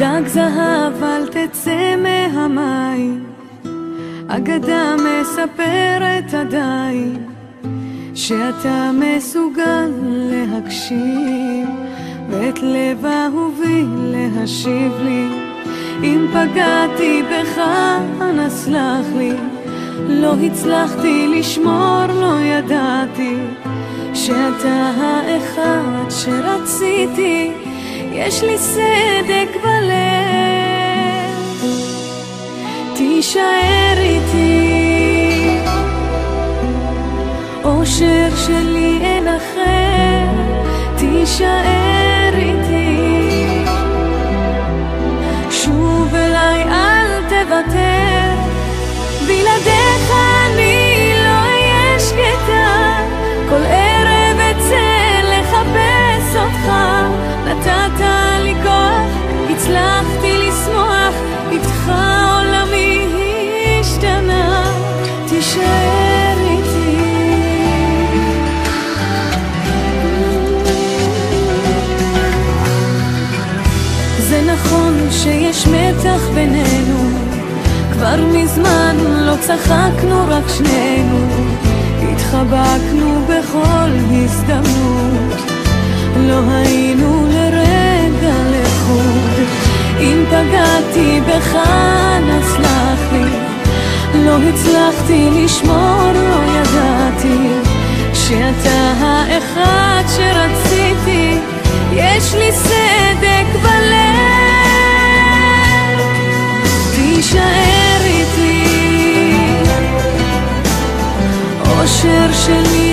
דג זהב אל תצא מהמים, אגדה מספרת עדיין שאתה מסוגל להגשים ואת לב אהובי להשיב לי. אם פגעתי בך אנא סלח לי, לא הצלחתי לשמור, לא ידעתי שאתה האחד שרציתי. יש לי סדק בלב, תישאר איתי, אושר שלי אין אחר, תישאר איתי, שוב אליי אל תוותר, בלעדיך אני לא אהיה שקטה, כל ערב אצא לחפש אותך, נתת לי כוח, הצלחתי לשמוח, איתך עולמי השתנה, תישאר איתי. זה נכון שיש מתח בינינו, כבר מזמן לא צחקנו רק שנינו, התחבקנו בכל הזדמנות, לא היינו לרגע לחוד. אם פגעתי בך אנא סלח לי, לא הצלחתי לשמור, לא ידעתי שאתה האחד שרציתי. יש לי סדק בלב, תישאר איתי, אושר שלי